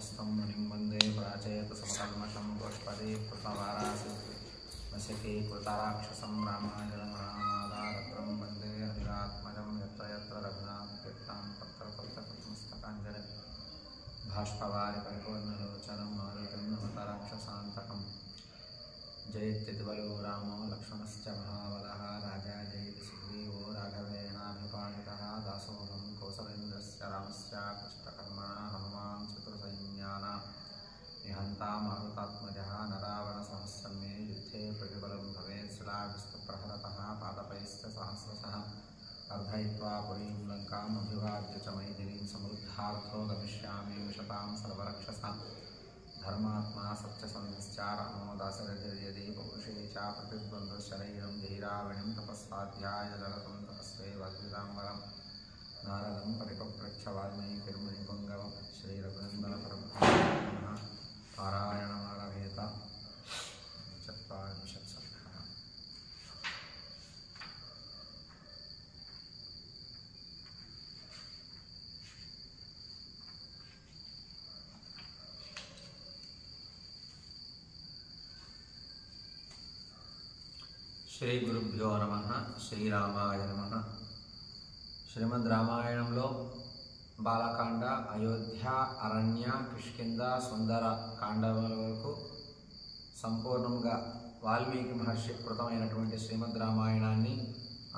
समस्तं मुनिं वन्दे प्राचेतसमकल्मषं पुष्पदे कृतवारासि वसके कृतराक्षसं रामायणमहामादारत्रं वन्दे हरिरात्मजं यत्र यत्र रघुनाथतीर्थां तत्र तत्र कृतमस्तकाञ्जलिं भाष्पवारि परिपूर्णलोचनं मारुतिं नमत राक्षसान्तकं जयत्यतिबलो रामो लक्ष्मणश्च महाबलः राजा जयति सुग्रीवो राघवेणाभिपालितः दासोऽहं कौसलेन्द्रस्य रामस्य कृष्णकर्मणा हनुमान् चतुर्सैन्यानां निहन्ता मारुतात्मजः नरावणसहस्रं मे युद्धे प्रतिबलं भवेत् शिलाविस्तप्रहरतः पादपैश्च सहस्रशः अर्धयित्वा पुरीं लङ्काम् अभिवाद्य च मैथिलीं समृद्धार्थो गमिष्यामि विशतां सर्वरक्षसां धर्मात्मा सत्यसन्धिश्चारणो दासरथिर्यदि पौरुषे च प्रतिद्वन्द्वशरैरं धीराविणीं तपस्वाध्यायजलतं तपस्वैव अद्भुताम्बरं नारदं परिपप्रच्छ वाल्मीकिर्मुनिपुङ्गवं श्रीरघुनन्दनपरब्रह्मणः पारायणमारभेत चत्वारिंशत्सर्गः। శ్రీ గురుభ్యో నమః. శ్రీరామాయ నమః. శ్రీమద్ రామాయణంలో బాలకాండ, అయోధ్య, అరణ్య, కిష్కింద, సుందర కాండముల వరకు సంపూర్ణంగా వాల్మీకి మహర్షి కృతమైనటువంటి శ్రీమద్ రామాయణాన్ని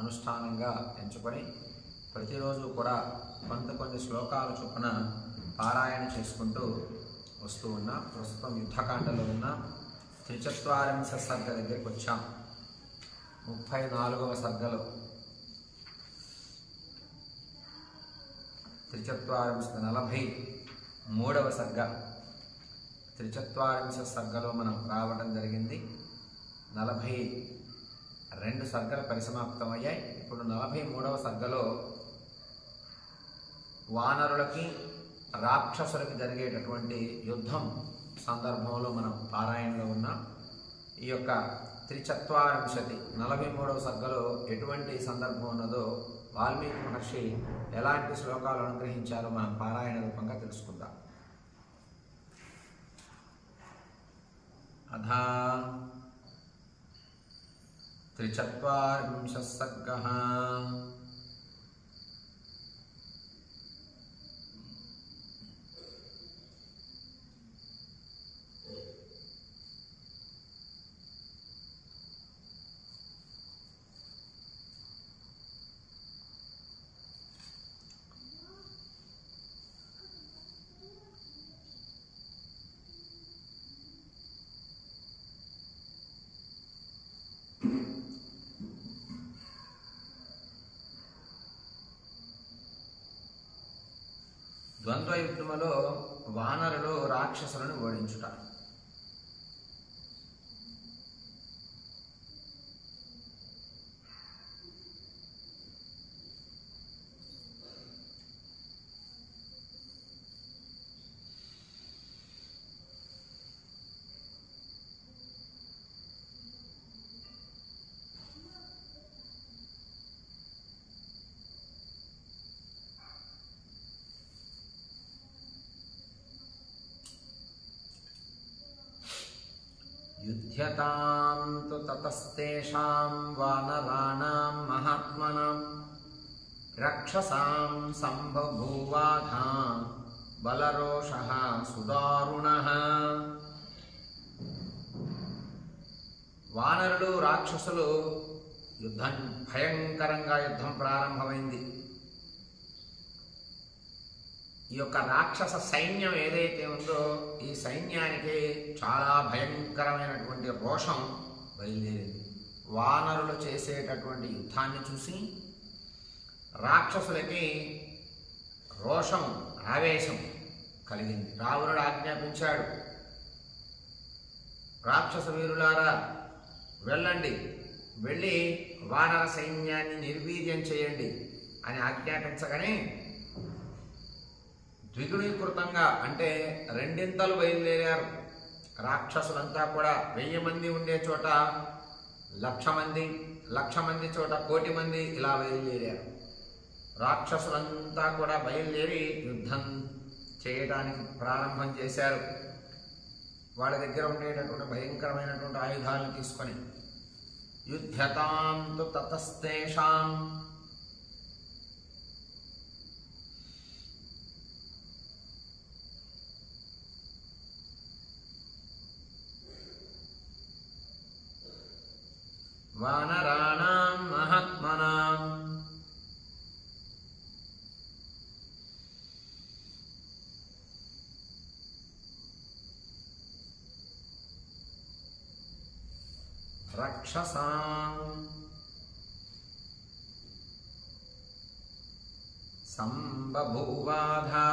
అనుష్ఠానంగా ఎంచుకొని ప్రతిరోజు కూడా కొన్ని శ్లోకాల చొప్పున పారాయణ చేసుకుంటూ వస్తూ ఉన్న ప్రస్తుతం యుద్ధకాండలో ఉన్న 43వ సర్గ దగ్గరికి వచ్చాం. 34వ సర్గలో 43వ సర్గ 43వ సర్గలో మనం రావడం జరిగింది. 42 సర్గలు పరిసమాప్తమయ్యాయి. ఇప్పుడు 43వ సర్గలో వానరులకి రాక్షసులకి జరిగేటటువంటి యుద్ధం సందర్భంలో మనం పారాయణలో ఉన్నాం. ఈ యొక్క 43వ సర్గలో ఎటువంటి సందర్భం ఉన్నదో వాల్మీకి మహర్షి ఎలాంటి శ్లోకాలు అనుగ్రహించారో మనం పారాయణ రూపంగా తెలుసుకుందాం. అథా 43వ సర్గః. ద్వంద్వ యుద్ధములో వానరులు రాక్షసులను ఓడించుట. యుధ్యతాం తు తతస్తేషాం వానరాణాం మహాత్మనాం రక్షసాం సంబభూవాధాం బలరోషః సుదారుణః. వానరులు రాక్షసులు యుద్ధం భయంకరంగా యుద్ధం ప్రారంభమైంది. ఈ యొక్క రాక్షస సైన్యం ఏదైతే ఉందో ఈ సైన్యానికి చాలా భయంకరమైనటువంటి రోషం బయలుదేరింది. వానరులు చేసేటటువంటి యుద్ధాన్ని చూసి రాక్షసులకి రోషం, ఆవేశం కలిగింది. రావణుడు ఆజ్ఞాపించాడు, రాక్షస వీరులారా వెళ్ళండి, వెళ్ళి వానర సైన్యాన్ని నిర్వీర్యం చేయండి అని ఆజ్ఞాపించగానే ద్విగుణీకృతంగా అంటే రెండింతలు బయలుదేరారు. రాక్షసులంతా కూడా 1000 మంది ఉండే చోట 1,00,000 మంది, 1,00,000 మంది చోట 1,00,00,000 మంది ఇలా బయలుదేరారు. రాక్షసులంతా కూడా బయలుదేరి యుద్ధం చేయడానికి ప్రారంభం చేశారు. వాళ్ళ దగ్గర ఉండేటటువంటి భయంకరమైనటువంటి ఆయుధాలను తీసుకొని యుద్ధతాం తు తతస్తేషాం వానరాణాం మహాత్మనాం రక్షసాం సంబభూవాధా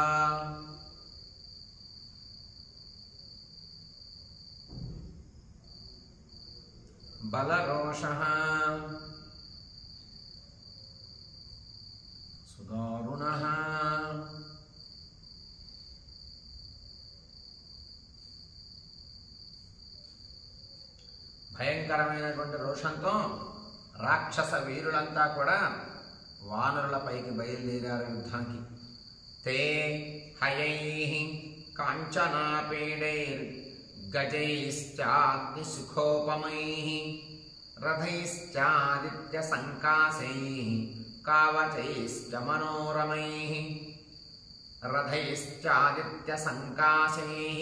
బలరోషః సుదారుణః భయంకరమైనటువంటి రోషంతో రాక్షస వీరులంతా కూడా వానరులపైకి బయలుదేరారు యుద్ధానికి. తే హయైః కాంచనాపీడైర్ గజైశ్చాగ్నిసుఖోపమైః రథైశ్చాదిత్య సంకాశైః కావచైశ్చ మనోరమైః రథైశ్చాదిత్య సంకాశైః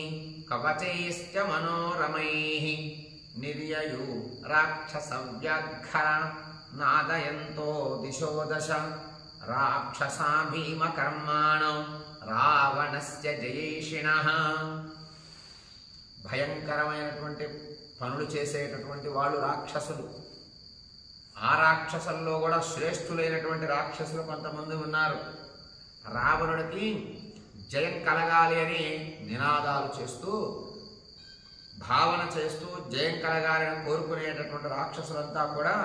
కవచైశ్చ మనోరమైః నిర్యయు రాక్షస వ్యాఘ్ర నాదయంతో దిశో దశ రాక్షసా భీమకర్మాణో రావణస్య జయేషిణః. భయంకరమైనటువంటి పనులు చేసేటటువంటి వాళ్ళు రాక్షసులు. ఆ రాక్షసుల్లో కూడా శ్రేష్ఠులైనటువంటి రాక్షసులు కొంతమంది ఉన్నారు. రావణుడికి జయం కలగాలి అని నినాదాలు చేస్తూ భావన చేస్తూ జయం కలగాలని కోరుకునేటటువంటి రాక్షసులంతా కూడా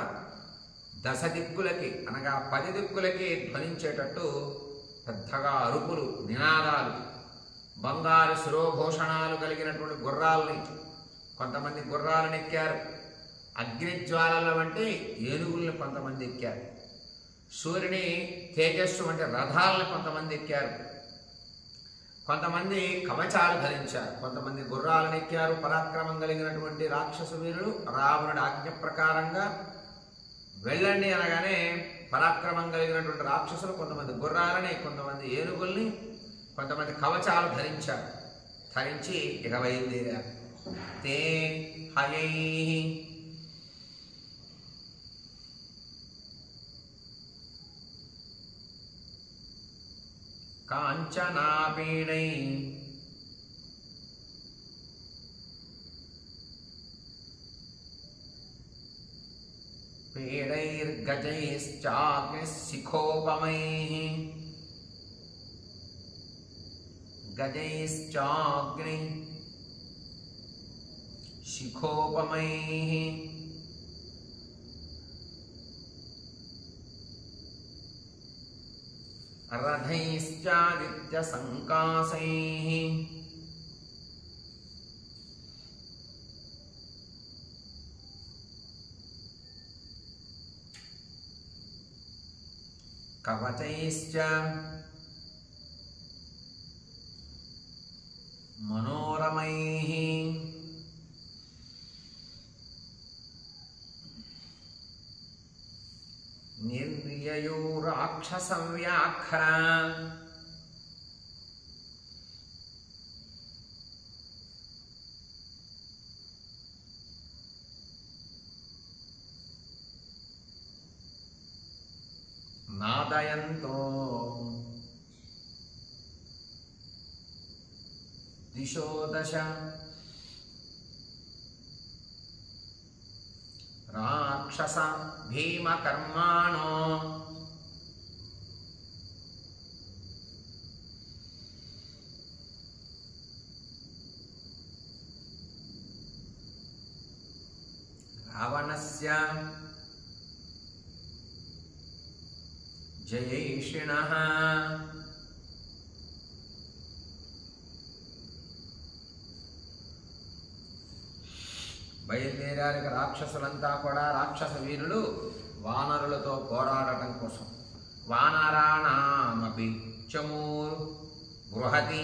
దశ దిక్కులకి అనగా 10 దిక్కులకి ధ్వనించేటట్టు పెద్దగా అరుపులు, నినాదాలు, బంగారు శిరోభూషణాలు కలిగినటువంటి గుర్రాలని, కొంతమంది గుర్రాలను ఎక్కారు. అగ్నిజ్వాలల వంటి ఏనుగుల్ని కొంతమంది ఎక్కారు. సూర్యుని తేజస్సు వంటి రథాలను కొంతమంది ఎక్కారు. కొంతమంది కవచాలు ధరించారు. కొంతమంది గుర్రాలను ఎక్కారు. పరాక్రమం కలిగినటువంటి రాక్షస వీరులు రావణుడి ఆజ్ఞ ప్రకారంగా వెళ్ళండి అనగానే పరాక్రమం కలిగినటువంటి రాక్షసులు కొంతమంది గుర్రాలని, కొంతమంది ఏనుగుల్ని, కొంతమంది కవచాలు ధరించారు. ధరించి ఇక బయలుదేరారు. తే హయైః కాంచనాపీడైః పీడైర్గజైశ్చాగ్నిశిఖోపమైః గజైశ్చాగ్ని శిఖోపమైః రథైశ్చాదిత్య సంకాశైః కవచైశ్చ మనోరమైః నిర్యయో రాక్షస వ్యాఘ్ర నాదయంతో దిశో దశ రాక్షస భీమకర్మాణో రావణస్య జయేషిణః. బయలుదేరారు రాక్షసులంతా కూడా. రాక్షస వీరులు వానరులతో పోరాడటం కోసం. వానరాణామపి చమూర్ బృహతి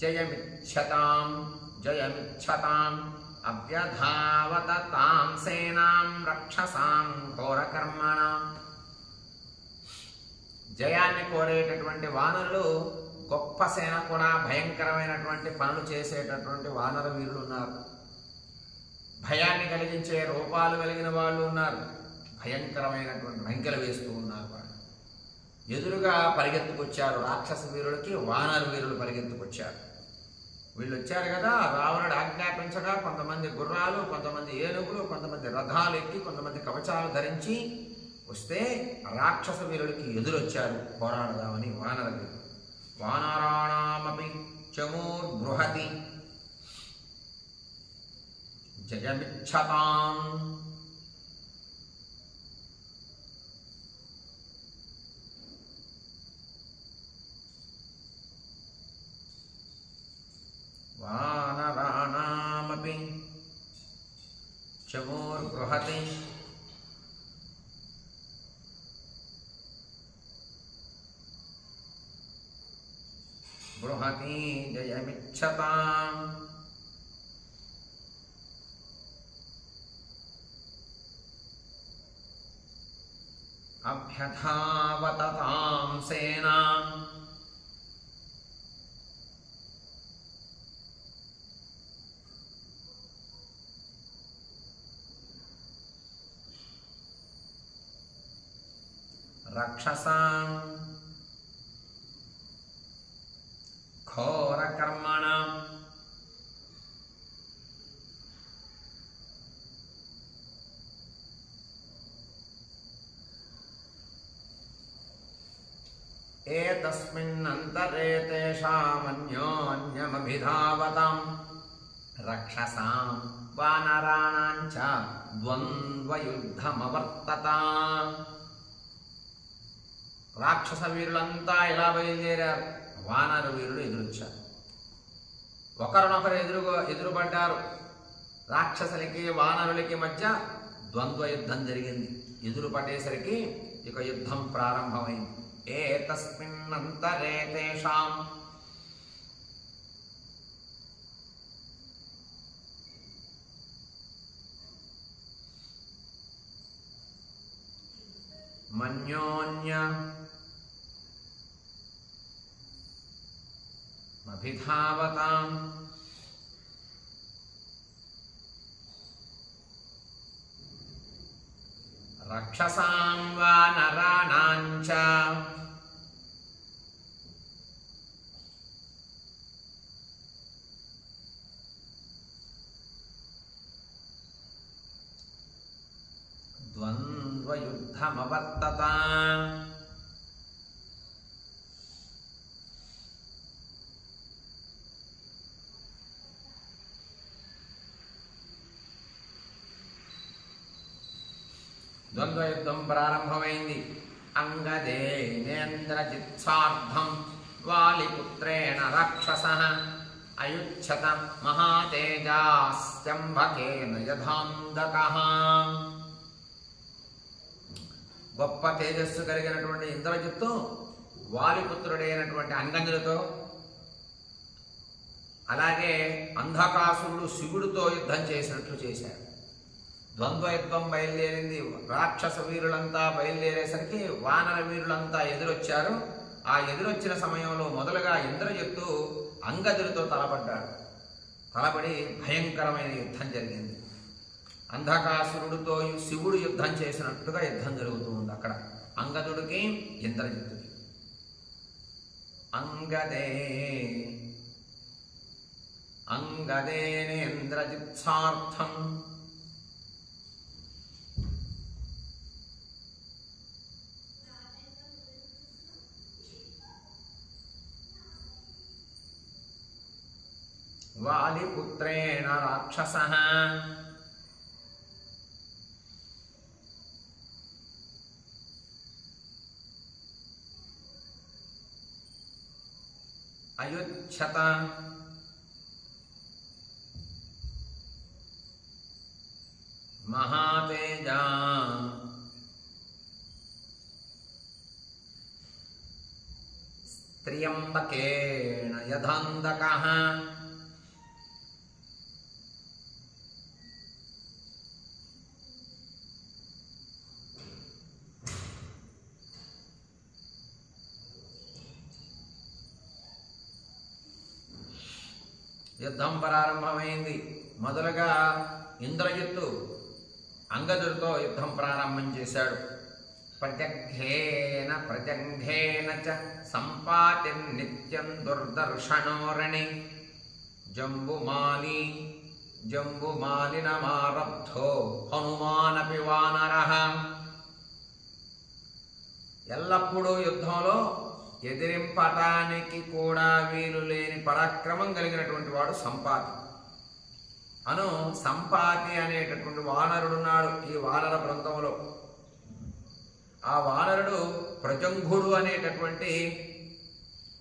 జయమిచ్చతాం జయమిచ్చతాం అవ్యధావత తాం సేనాం రక్షసాం ఘోరకర్మణాం. జయాన్ని కోరేటటువంటి వానరులు, గొప్ప సేన కూడా భయంకరమైనటువంటి పనులు చేసేటటువంటి వానర వీరులు ఉన్నారు. భయాన్ని కలిగించే రూపాలు కలిగిన వాళ్ళు ఉన్నారు. భయంకరమైనటువంటి రంకెలు వేస్తూ ఉన్నారు. వాళ్ళు ఎదురుగా పరిగెత్తుకొచ్చారు. రాక్షస వీరులకి వానర వీరులు పరిగెత్తుకొచ్చారు. వీళ్ళు వచ్చారు కదా, రావణుడు ఆజ్ఞాపించగా కొంతమంది గుర్రాలు, కొంతమంది ఏనుగులు, కొంతమంది రథాలు ఎక్కి, కొంతమంది కవచాలు ధరించి వస్తే రాక్షస వీరులకి ఎదురొచ్చారు పోరాడదామని వానర వీరులు. వానరాణామపి చమూర్బృహతి జయమిచ్చతాం. వానరాణామపి చమూర్బృహతి బృహతి జయమిచ్చతాం. అభ్యధావత తాం సేనాం రక్షసాం ఘోరకర్మణాం. ఏతస్మిన్నంతరే తేషామన్యోన్యమభిధావతాం రక్షసాం వానరాణాం చ ద్వంద్వయుద్ధమవర్తత. రాక్షస వీరులంతా ఇలా బయలుదేరారు. వానర వీరులు ఎదురొచ్చారు. ఒకరినొకరు ఎదురుపడ్డారు. రాక్షసులకి వానరులకి మధ్య ద్వంద్వ యుద్ధం జరిగింది. ఎదురు పడేసరికి ఇక యుద్ధం ప్రారంభమైంది. ఏతస్మిన్నంతరే తేషాం మన్యోన్యమభిధావతాం రక్షసాం వానరాణాం చ ద్వంద్వయుద్ధమవర్తత. ద్వంద్వయుద్ధం ప్రారంభమైంది. అంగదేనేంద్రజిత్సార్థం వాలిపుత్రేణ రాక్షసః అయుచ్ఛత మహాతేజాస్త్యంభకేన యథాంధకః. గొప్ప తేజస్సు కలిగినటువంటి ఇంద్రజిత్తు వాలిపుత్రుడైనటువంటి అంగదుడితో, అలాగే అంధకాసురుడు శివుడితో యుద్ధం చేసినట్లు చేశారు. ద్వంద్వయుద్ధం బయలుదేరింది. రాక్షస వీరులంతా బయలుదేరేసరికి వానర వీరులంతా ఎదురొచ్చారు. ఆ ఎదురొచ్చిన సమయంలో మొదలుగా ఇంద్రజిత్తు అంగదుడితో తలపడ్డాడు. తలపడి భయంకరమైన యుద్ధం జరిగింది. అంధకాసురుడితో శివుడు యుద్ధం చేసినట్టుగా యుద్ధం జరుగుతూ ఉంది అక్కడ అంగదుడికి ఇంద్రజిత్తుకి. అంగదేనేంద్రజిత్సార్థం వాలిపుత్రేణ రాక్షసః అయుచ్ఛత మహాతేజా త్ర్యంబకేణ యథాంధకః. యుద్ధం ప్రారంభమైంది. మొదలుగా ఇంద్రజిత్తు అంగదుడితో యుద్ధం ప్రారంభం చేశాడు. ప్రజఘ్నేన చ సంపాతి నిత్యం దుర్దర్శనోరణి జంబుమాలినమారబ్ధో హనుమానపి వానరః. ఎల్లప్పుడూ యుద్ధంలో ఎదిరింపటానికి కూడా వీలు లేని పరాక్రమం కలిగినటువంటి వాడు సంపాతి. సంపాతి అనేటటువంటి వానరుడున్నాడు ఈ వానర బృందంలో. ఆ వానరుడు ప్రజంఘుడు అనేటటువంటి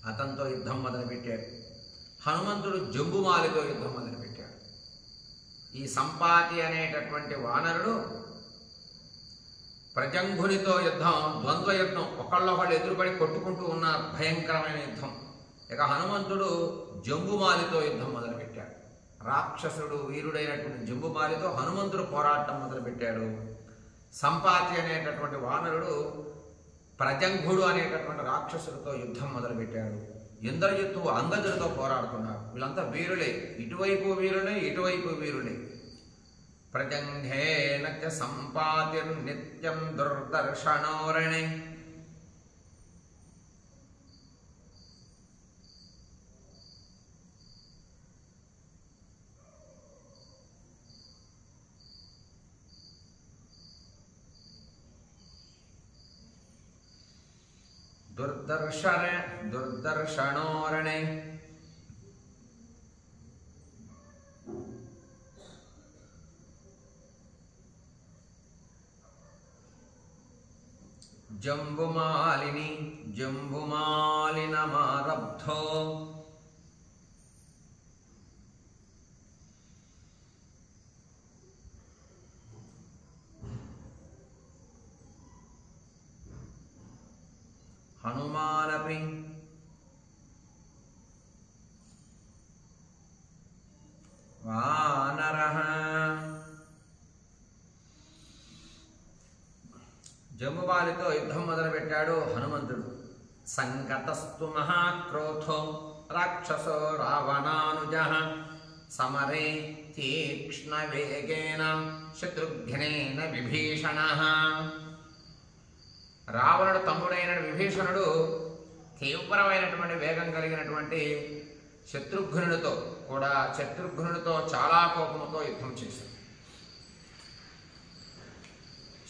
అతనితో యుద్ధం మొదలుపెట్టాడు. హనుమంతుడు జంబుమాలితో యుద్ధం మొదలుపెట్టాడు. ఈ సంపాతి అనేటటువంటి వానరుడు ప్రజంఘునితో యుద్ధం, ద్వంద్వ యుద్ధం, ఒకళ్ళొకళ్ళు ఎదురుపడి కొట్టుకుంటూ ఉన్న భయంకరమైన యుద్ధం. ఇక హనుమంతుడు జంబుమాలితో యుద్ధం మొదలుపెట్టాడు. రాక్షసుడు వీరుడైనటువంటి జంబుమాలితో హనుమంతుడు పోరాటం మొదలుపెట్టాడు. సంపాతి అనేటటువంటి వానరుడు ప్రజంఘుడు అనేటటువంటి రాక్షసుడితో యుద్ధం మొదలుపెట్టాడు. ఇంద్రజిత్తు అంగదుడితో పోరాడుతున్నాడు. వీళ్ళంతా వీరులే, ఇటువైపు వీరులే ఇటువైపు వీరులే. ప్రజంఘేన చ సంపాతిర్నిత్యం దుర్దర్శనోరణి. దుర్దర్శనోరణి. జంబుమాలినమారబ్ధో హనుమానపి వానరః. జంబుమాలితో యుద్ధం మొదలుపెట్టాడు హనుమంతుడు. సంగతస్తు మహాక్రోధో రాక్షసో రావణానుజః సమరే తీక్ష్ణవేగేన శత్రుఘ్నేన విభీషణః. రావణుడు తమ్ముడైన విభీషణుడు తీవ్రమైనటువంటి వేగం కలిగినటువంటి శత్రుఘ్నుడితో చాలా కోపంతో యుద్ధం చేశాడు.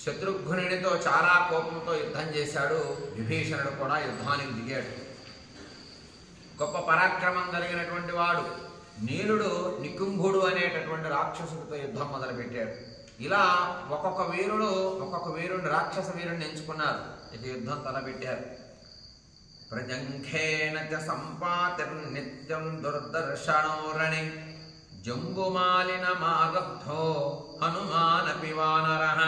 శత్రుఘ్నుడితో చాలా కోపంతో యుద్ధం చేశాడు. విభీషణుడు కూడా యుద్ధానికి దిగాడు. గొప్ప పరాక్రమం కలిగినటువంటి వాడు నీలుడు నికుంభుడు అనేటటువంటి రాక్షసుడితో యుద్ధం మొదలుపెట్టాడు. ఇలా ఒక్కొక్క వీరుడు రాక్షస వీరుడిని ఎంచుకున్నారు. ఇక యుద్ధం తలపెట్టారు. ప్రజంఘేన చ సంపాతిర్నిత్యం దుర్దర్శనోరణి జంబుమాలినమారబ్ధో హనుమానపి వానరః.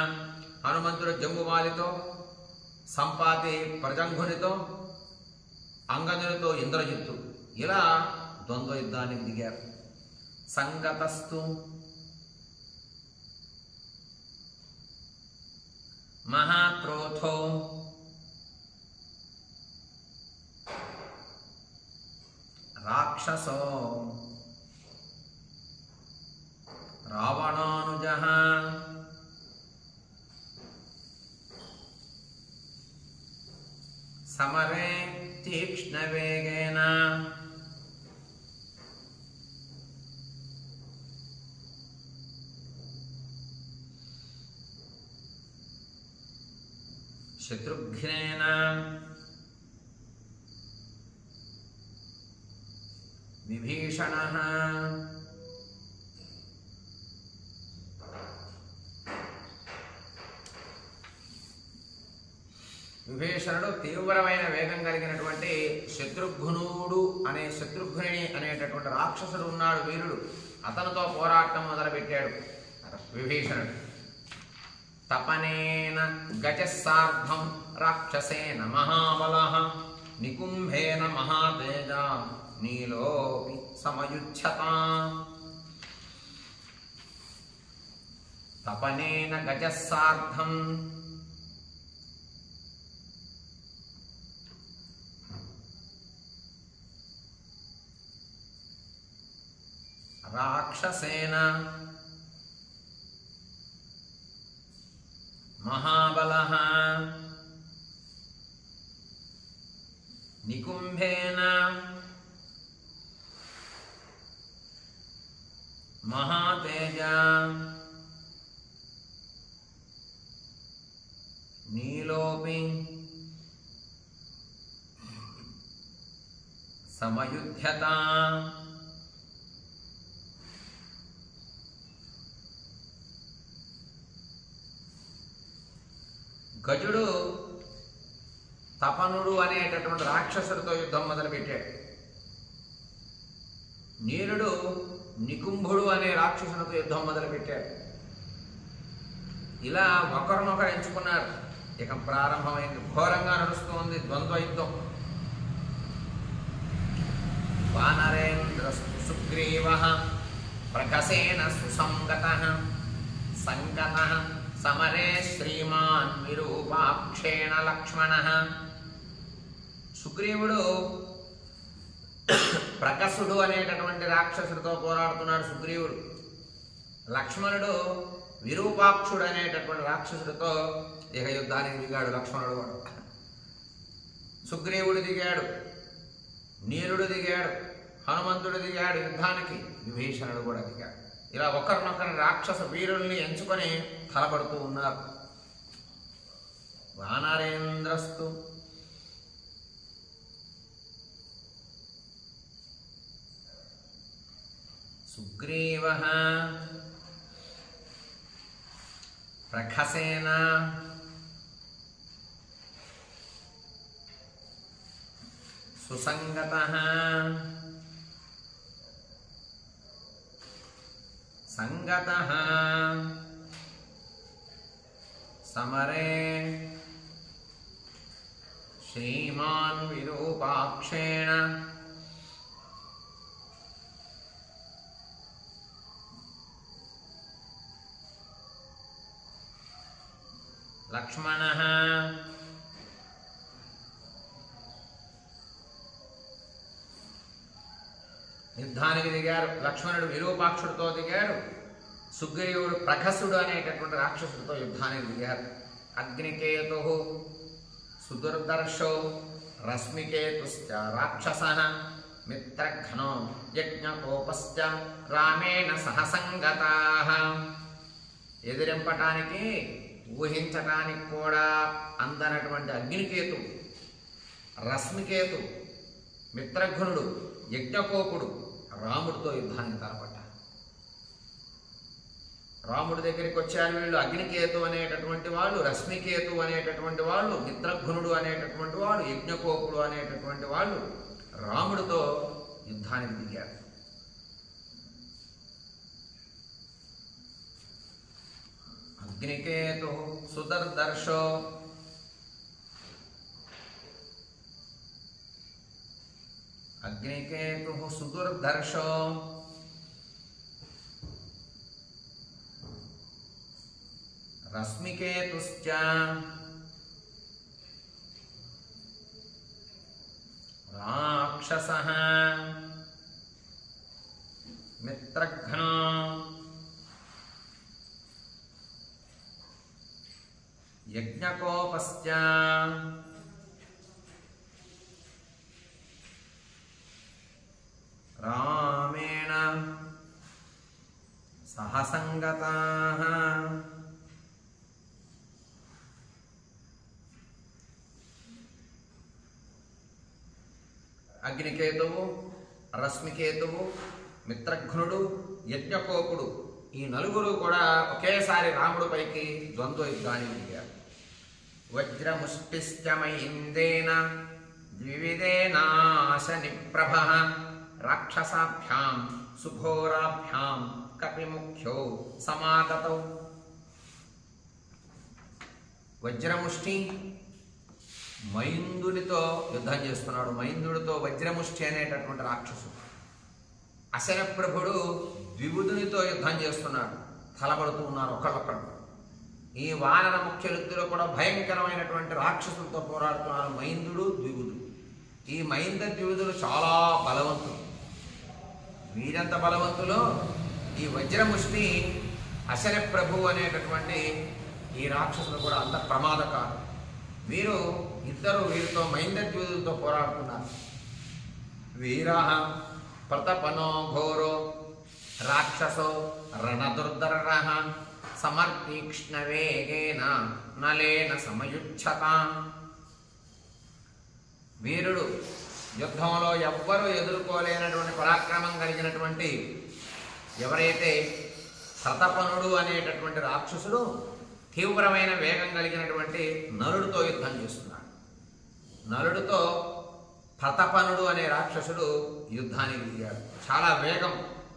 హనుమంతుడు జంబుమాలితో, సంపాతి ప్రజంఘునితో, అంగదునితో ఇంద్రజిత్తు ఇలా ద్వంద్వ యుద్ధానికి దిగారు. సంగతస్తు మహాక్రోధో రాక్షసో రావణానుజః సమరే తీక్ష్ణవేగేన శత్రుఘ్నేన విభీషణః విభీషణుడు తీవ్రమైన వేగం కలిగినటువంటి శత్రుఘ్నుని అనేటటువంటి రాక్షసుడు ఉన్నాడు, వీరుడు. అతనితో పోరాటం మొదలుపెట్టాడు విభీషణుడు. తపనేన గజసార్ధం రాక్షసేన మహాబలః నికుంభేన మహాతేజ నీలోపి సమయుచ్ఛతాం తపనేన గజస్సార్ధం రాక్షసేన మహాబలః నికుంభేన మహాతేజ నీలోపి సమయుధ్యతాం గజుడు తపనుడు అనేటటువంటి రాక్షసుడితో యుద్ధం మొదలుపెట్టాడు. నీలుడు నికుంభుడు అనే రాక్షసునితో యుద్ధం మొదలుపెట్టాడు. ఇలా ఒకరినొకరు ఎంచుకున్నారు. ఇక ప్రారంభమైంది. ఘోరంగా నడుస్తోంది ద్వంద్వ యుద్ధం. వానరేంద్రస్తు సుగ్రీవః ప్రకసేన సుసంగతః సంగతః సమరే శ్రీమాన్ విరూపాక్షేణ లక్ష్మణః. సుగ్రీవుడు ప్రకసుడు అనేటటువంటి రాక్షసుడితో పోరాడుతున్నాడు. సుగ్రీవుడు. లక్ష్మణుడు విరూపాక్షుడు అనేటటువంటి రాక్షసుడితో ఇక యుద్ధానికి దిగాడు. లక్ష్మణుడు కూడా. సుగ్రీవుడు దిగాడు, నీలుడు దిగాడు, హనుమంతుడు దిగాడు యుద్ధానికి, విభీషణుడు కూడా దిగాడు. ఇలా ఒకరినొకరి రాక్షస వీరుల్ని ఎంచుకొని తలపడుతూ ఉన్నారు. వానరేంద్రస్తు సుగ్రీవః ప్రఖసేన సుసంగతః సంగతః సమరే శ్రీమాన్ విరూపాక్షేణ లక్ష్మణః. యుద్ధానికి దిగారు. లక్ష్మణుడు విరూపాక్షుడితో దిగాడు. సుగ్రీవుడు ప్రఖసుడు అనేటటువంటి రాక్షసుడితో యుద్ధానికి దిగారు. అగ్నికేతు సుదుర్దర్శో రశ్మికేతుశ్చ రాక్షసః మిత్రఘ్నో యజ్ఞకోపశ్చ రామేణ సహసంగతాః. ఎదిరింపటానికి ఊహించటానికి కూడా అందనటువంటి అగ్నికేతు, రశ్మికేతు, మిత్రఘ్నుడు, యజ్ఞకోపుడు రాముడితో యుద్ధానికి తలపడ్డారు. రాముడి దగ్గరికి వచ్చారు వీళ్ళు. అగ్నికేతు అనేటటువంటి వాళ్ళు, రశ్మికేతు అనేటటువంటి వాళ్ళు, మిత్రఘ్నుడు అనేటటువంటి వాళ్ళు, యజ్ఞకోపుడు అనేటటువంటి వాళ్ళు రాముడితో యుద్ధానికి దిగారు. అగ్నికేతు సుదర్దర్శో అగ్నికేతు సుదుర్దర్శో రశ్మికేతుశ్చ రాక్షసః మిత్రఘ్నో యజ్ఞకోపశ్చ రామేణ సహసంగతాః. అగ్నికేతువు, రశ్మికేతువు, మిత్రఘ్నుడు, యజ్ఞకోపుడు ఈ నలుగురు కూడా ఒకేసారి రాముడిపైకి ద్వంద్వ యుద్ధానికి దిగారు. వజ్రముష్టిశ్చ మయిందేన ద్వివిధేనాశనిప్రభః రాక్షసాభ్యాం సుఘోరాభ్యాం కపిముఖ్యో సమాగతౌ. వజ్రముష్టి మైందుడితో యుద్ధం చేస్తున్నాడు. మైందుడితో వజ్రముష్టి అనేటటువంటి రాక్షసుడు. అశనప్రభుడు ద్విబుధునితో యుద్ధం చేస్తున్నాడు. తలబడుతూ ఉన్నారు ఒకళ్ళొక్కడు. ఈ వానర ముఖ్యులిద్దరూ కూడా భయంకరమైనటువంటి రాక్షసులతో పోరాడుతున్నారు, మైందుడు ద్విబుధుడు. ఈ మైంద ద్విబుధులు చాలా బలవంతులు. వీరంత బలవంతులు ఈ వజ్రముష్టి అశనప్రభు అనేటటువంటి ఈ రాక్షసులు కూడా అంత ప్రమాదకారు. వీరితో మైంద్రద్యూతులతో పోరాడుతున్నారు. వీరః ప్రతపనో ఘోరో రాక్షసో రణదుర్ధరః సమర్తీక్ష్ణ వేగేన నలేన సమయుచ్ఛతాం. వీరుడు యుద్ధంలో ఎవ్వరూ ఎదుర్కోలేనటువంటి పరాక్రమం కలిగినటువంటి ఎవరైతే ప్రతపనుడు అనేటటువంటి రాక్షసుడు తీవ్రమైన వేగం కలిగినటువంటి నలుడితో యుద్ధం చేస్తున్నాడు. నలుడితో ప్రతపనుడు అనే రాక్షసుడు యుద్ధానికి దిగాడు. చాలా వేగం,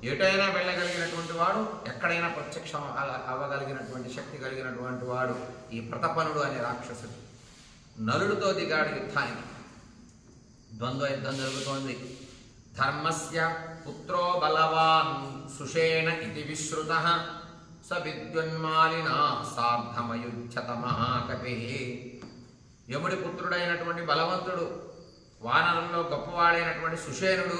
ఎటైనా వెళ్ళగలిగినటువంటి వాడు, ఎక్కడైనా ప్రత్యక్షం అవ్వగలిగినటువంటి శక్తి కలిగినటువంటి వాడు ఈ ప్రతపనుడు అనే రాక్షసుడు. నలుడితో దిగాడు యుద్ధానికి. ద్వంద్వ యుద్ధం జరుగుతోంది. ధర్మస్య పుత్రో బలవాన్ సుషేణ ఇది విశ్రుతః స విద్యున్మాలినా సార్ధమయుధ్యత మహాకపి. యముడి పుత్రుడైనటువంటి బలవంతుడు, వానరంలో గొప్పవాడైనటువంటి సుషేనుడు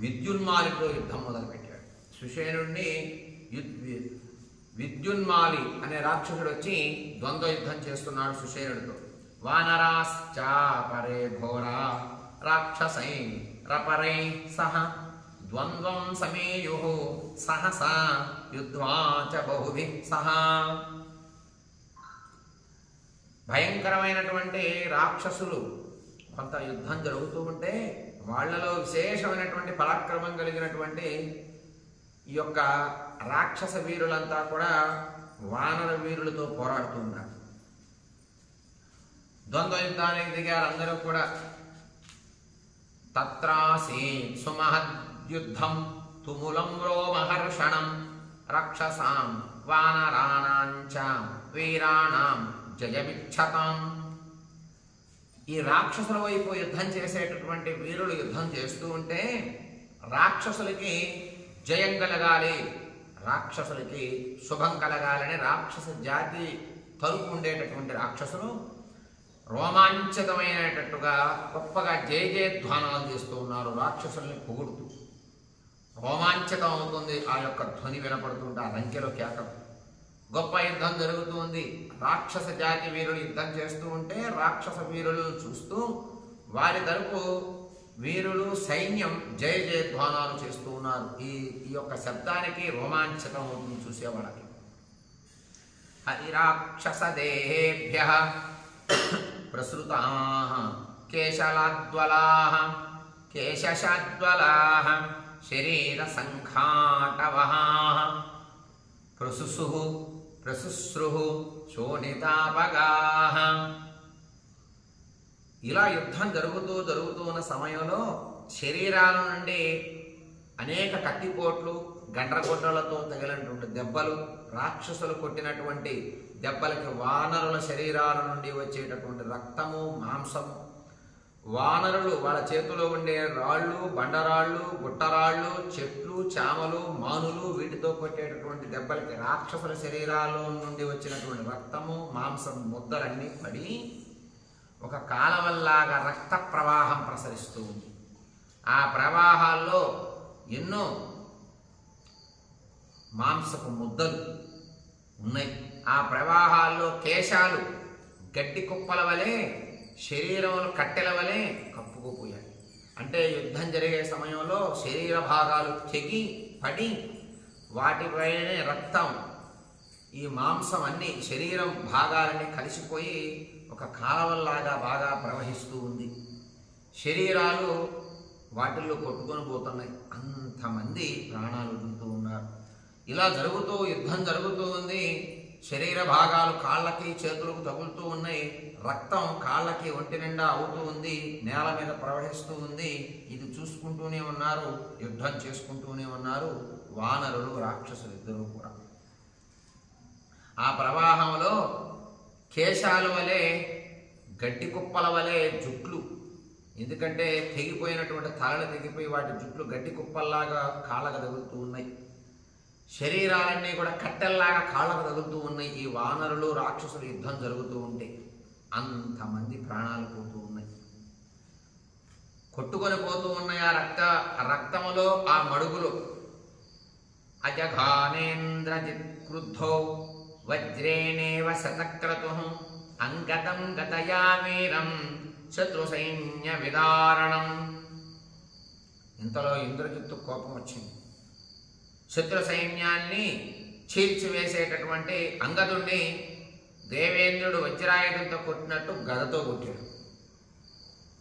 విద్యున్మాలితో యుద్ధం మొదలుపెట్టాడు. సుషేనుడిని విద్యున్మాలి అనే రాక్షసుడు వచ్చి ద్వంద్వ యుద్ధం చేస్తున్నాడు సుషేనుడితో. వానరాశ్చాపరే ఘోరా రాక్షసై రపరై సహ ద్వంద్వం సమేయుః సహసా యుద్ధ్వా చ బహుభిః సహ. భయంకరమైనటువంటి రాక్షసులు కొంత యుద్ధం జరుగుతూ ఉంటే వాళ్లలో విశేషమైనటువంటి పరాక్రమం కలిగినటువంటి ఈ యొక్క రాక్షస వీరులంతా కూడా వానర వీరులతో పోరాడుతూ ఉన్నారు. ద్వంద్వ యుద్ధానికి దిగారు అందరూ కూడా. తత్రాసీత్ సుమహద్యుద్ధం తుములం రోమహర్షణం రాక్షసాం వానరాణాం చ వీరాణాం జయమిచ్చతాం. ఈ రాక్షసుల వైపు యుద్ధం చేసేటటువంటి వీరులు యుద్ధం చేస్తూ ఉంటే రాక్షసులకి జయం కలగాలి, రాక్షసులకి శుభం కలగాలని రాక్షస జాతి తలుపు ఉండేటటువంటి రాక్షసులు రోమాంచితమైనట్టుగా గొప్పగా జయ జయధ్వానాలు చేస్తూ ఉన్నారు. రాక్షసుల్ని పొగుడుతూ రోమాంచితం అవుతుంది ఆ యొక్క ధ్వని వినపడుతుంటే, ఆ లంకెలో కేకలు. గొప్ప యుద్ధం జరుగుతుంది. రాక్షస జాతి వీరులు యుద్ధం చేస్తూ ఉంటే రాక్షస వీరులను చూస్తూ వారి తరపు వీరులు సైన్యం జయ జయధ్వానాలు చేస్తూ ఉన్నారు. ఈ యొక్క శబ్దానికి రోమాంచితం అవుతుంది చూసేవాళ్ళకి. హరిరాక్షస దేహేభ్యః ప్రసృతాః కేశలాద్వలాః కేశశాద్వలాః శరీర సంఘాటవః ప్రసుసుః ప్రసుశ్రుః శోణితాపగాః. ఇలా యుద్ధం జరుగుతూ ఉన్న సమయంలో శరీరాల నుండి అనేక కత్తిపోట్లు గండ్రగొడ్డలతో తగిలినటువంటి దెబ్బలు, రాక్షసులు కొట్టినటువంటి దెబ్బలకి వానరుల శరీరాల నుండి వచ్చేటటువంటి రక్తము, మాంసము, వానరులు వాళ్ళ చేతిలో ఉండే రాళ్ళు, బండరాళ్ళు, గుట్టరాళ్ళు, చెట్లు, చామలు, మానులు, వీటితో కొట్టేటటువంటి దెబ్బలకి రాక్షసుల శరీరాల్లో నుండి వచ్చినటువంటి రక్తము, మాంసం ముద్దలన్నీ పడి ఒక కాలవల్లాగా రక్త ప్రవాహం ప్రసరిస్తూ ఉంది. ఆ ప్రవాహాల్లో ఎన్నో మాంసపు ముద్దలు ఉన్నాయి. ఆ ప్రవాహాల్లో కేశాలు గడ్డి కుప్పల వలె, శరీరములు కట్టెల వలె కప్పుకుపోయాయి. అంటే యుద్ధం జరిగే సమయంలో శరీర భాగాలు తెగి పడి వాటిపైనే రక్తం, ఈ మాంసం అన్ని శరీరం భాగాలన్నీ కలిసిపోయి ఒక కాలవల్లాగా బాగా ప్రవహిస్తూ ఉంది. శరీరాలు వాటిల్లో కొట్టుకొని పోతున్నాయి. అంతమంది ప్రాణాలు వదులుతూ ఉన్నారు. ఇలా యుద్ధం జరుగుతూ ఉంది. శరీర భాగాలు కాళ్ళకి చేతులకు తగులుతూ ఉన్నాయి. రక్తం కాళ్ళకి ఒంటి నిండా అవుతూ ఉంది, నేల మీద ప్రవహిస్తూ ఉంది. ఇది చూసుకుంటూనే ఉన్నారు, యుద్ధం చేసుకుంటూనే ఉన్నారు వానరులు, రాక్షసులు ఇద్దరూ కూడా. ఆ ప్రవాహంలో కేశాల వలె గడ్డి కుప్పల వలె జుట్లు, ఎందుకంటే తెగిపోయినటువంటి తలలు తెగిపోయి వాటి జుట్లు గడ్డి కుప్పల్లాగా కాళ్ళకు తగులుతూ ఉన్నాయి. శరీరాలన్నీ కూడా కట్టెల్లాగా కాళ్ళకు తగులుతూ ఉన్నాయి. ఈ వానరులు రాక్షసులు యుద్ధం జరుగుతూ ఉంటే అంతమంది ప్రాణాలు పోతూ ఉన్నాయి, కొట్టుకొని పోతూ ఉన్నాయి. ఆ రక్తములో, ఆ మడుగులో. అజఘానేంద్రజిత్ క్రుద్ధో వజ్రేణేవ శతక్రతు అంగతం గతయా వీరం శత్రు సైన్య విదారణం. ఇంతలో ఇంద్రజిత్తు కోపం వచ్చింది. శత్రు సైన్యాన్ని చీల్చివేసేటటువంటి అంగదుడిని దేవేంద్రుడు వజ్రాయుధంతో కొట్టినట్టు గదతో కొట్టాడు.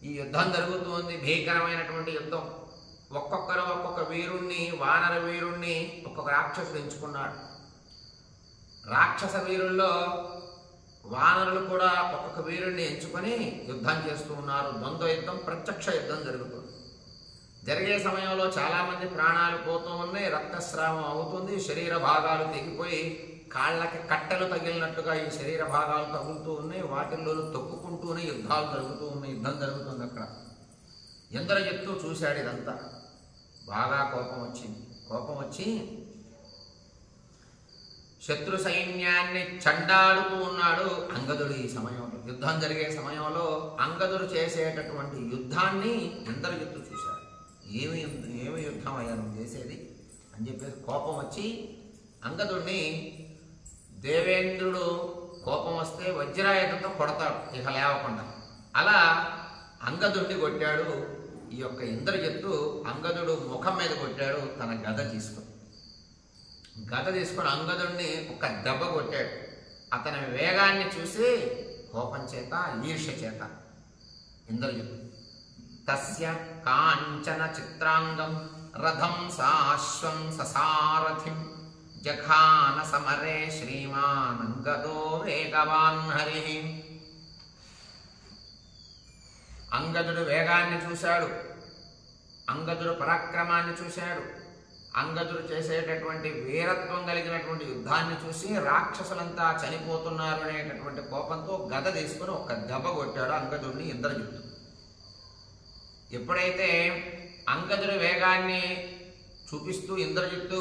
ఈ యుద్ధం జరుగుతూ ఉంది, భీకరమైనటువంటి యుద్ధం. ఒక్కొక్కరు ఒక్కొక్క వీరుణ్ణి, వానర వీరుణ్ణి ఒక్కొక్క రాక్షసుడు ఎంచుకున్నాడు. రాక్షస వీరుల్లో వానరులు కూడా ఒక్కొక్క వీరుణ్ణి ఎంచుకొని యుద్ధం చేస్తూ ఉన్నారు. ద్వంద్వ యుద్ధం, ప్రత్యక్ష యుద్ధం జరుగుతుంది. జరిగే సమయంలో చాలామంది ప్రాణాలు పోతూ ఉన్నాయి, రక్తస్రావం అవుతుంది, శరీర భాగాలు తెగిపోయి కాళ్ళకి కట్టెలు తగిలినట్టుగా ఈ శరీర భాగాలు తగులుతూ ఉన్నాయి. వాటిల్లో తొక్కుకుంటూనే యుద్ధాలు జరుగుతూ ఉన్నాయి. యుద్ధం జరుగుతుంది అక్కడ. ఇంద్రజిత్తు చూశాడు ఇదంతా. బాగా కోపం వచ్చింది. కోపం వచ్చి శత్రు సైన్యాన్ని చండాడుతూ ఉన్నాడు అంగదుడు. ఈ సమయంలో, యుద్ధం జరిగే సమయంలో అంగదుడు చేసేటటువంటి యుద్ధాన్ని ఇంద్రజిత్తు చూశాడు. ఏమి యుద్ధం అయ్యా నువ్వు చేసేది అని చెప్పేసి కోపం వచ్చి అంగదుడిని, దేవేంద్రుడు కోపం వస్తే వజ్రాయుధంతో కొడతాడు ఇక లేవకుండా, అలా అంగదుడిని కొట్టాడు. ఈ యొక్క ఇంద్రజిత్తు అంగదుడు ముఖం మీద కొట్టాడు తన గద తీసుకొని. అంగదుడిని ఒక దెబ్బ కొట్టాడు. అతని వేగాన్ని చూసి కోపం చేత, ఈర్ష్య చేత ఇంద్రజిత్తు తస్య కాంచన చిత్రాంగం రథం సాశ్వం ససారథిం జఘాన సమరే శ్రీమాన్ అంగదో వేగవాన్ హరి. అంగదుడు వేగాన్ని చూశాడు, అంగదుడు పరాక్రమాన్ని చూశాడు, అంగదుడు చేసేటటువంటి వీరత్వం కలిగినటువంటి యుద్ధాన్ని చూసి రాక్షసులంతా చనిపోతున్నారు అనేటటువంటి కోపంతో గద తీసుకుని ఒక దెబ్బ కొట్టాడు అంగదుడిని ఇంద్రజిత్తు. ఎప్పుడైతే అంగదుడి వేగాన్ని చూపిస్తూ ఇంద్రజిత్తు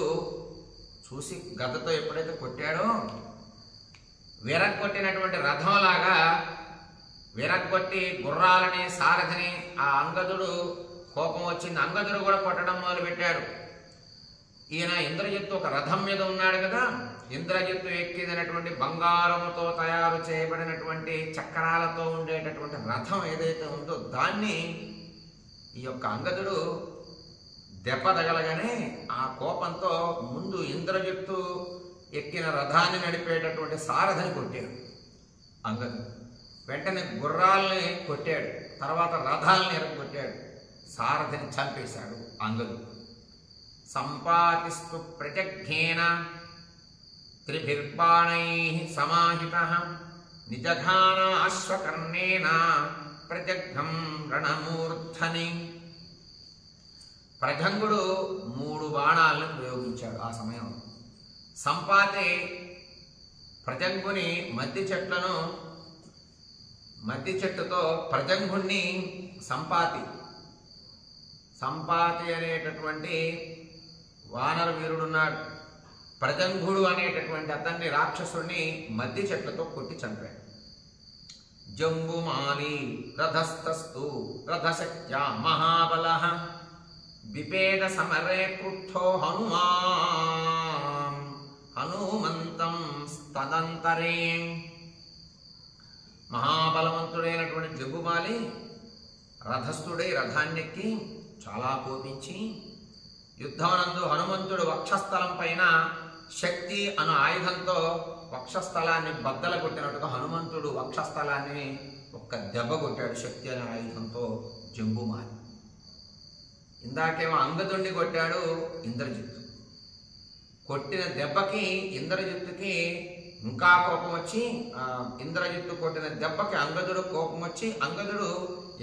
చూసి గదతో ఎప్పుడైతే కొట్టాడో, విరగ్గొట్టినటువంటి రథంలాగా విరగ్గొట్టి గుర్రాలని, సారథిని ఆ అంగదుడు కోపం వచ్చింది. అంగదుడు కూడా కొట్టడం మొదలుపెట్టాడు. ఈయన ఇంద్రజిత్తు ఒక రథం మీద ఉన్నాడు కదా, ఇంద్రజిత్తు ఎక్కినటువంటి బంగారముతో తయారు చేయబడినటువంటి చక్రాలతో ఉండేటటువంటి రథం ఏదైతే ఉందో దాన్ని ఈ యొక్క అంగదుడు దెబ్బ తగలగానే ఆ కోపంతో ముందు ఇంద్రజిత్తు ఎక్కిన రథాన్ని నడిపేటటువంటి సారథిని కొట్టాడు అంగదుడు. వెంటనే గుర్రాలని కొట్టాడు, తర్వాత రథాలను ఎరగొట్టాడు, సారథిని చంపేశాడు అంగదుడు. సంపాతిస్తు ప్రజఘ్నేన త్రిభిర్బాణైః సమాహితః నిజఘాన అశ్వకర్ణేన ప్రజఘ్నం రణమూర్ధని. ప్రజంగుడు 3 బాణాలను ప్రయోగించాడు ఆ సమయంలో. సంపాతి ప్రజంగుని మద్ది చెట్టుతో ప్రజంగుణ్ణి సంపాతి అనేటటువంటి వానర వీరుడున్నాడు. ప్రజంగుడు అనేటటువంటి అతన్ని రాక్షసుడిని మద్ది చెట్లతో కొట్టి చంపాడు. జంబుమాలి రథస్థస్తు రథశక్త్యా మహాబలః విపేద సమరే క్రుద్ధో హనుమంతం తదంతరే. మహాబలవంతుడైనటువంటి జంబుమాలి రథస్థుడై రథాన్నెక్కి చాలా కోపించి యుద్ధమనందు హనుమంతుడు వక్షస్థలం పైన శక్తి అను ఆయుధంతో వక్షస్థలాన్ని బద్దల కొట్టినట్టుగా హనుమంతుడు వక్షస్థలాన్ని ఒక్క దెబ్బ కొట్టాడు శక్తి అనే ఆయుధంతో జంబుమాలి. ఇందాకేమో అంగదుడిని కొట్టాడు ఇంద్రజిత్తు. కొట్టిన దెబ్బకి ఇంద్రజిత్తుకి ఇంకా కోపం వచ్చి, ఇంద్రజిత్తు కొట్టిన దెబ్బకి అంగదుడు కోపం వచ్చి, అంగదుడు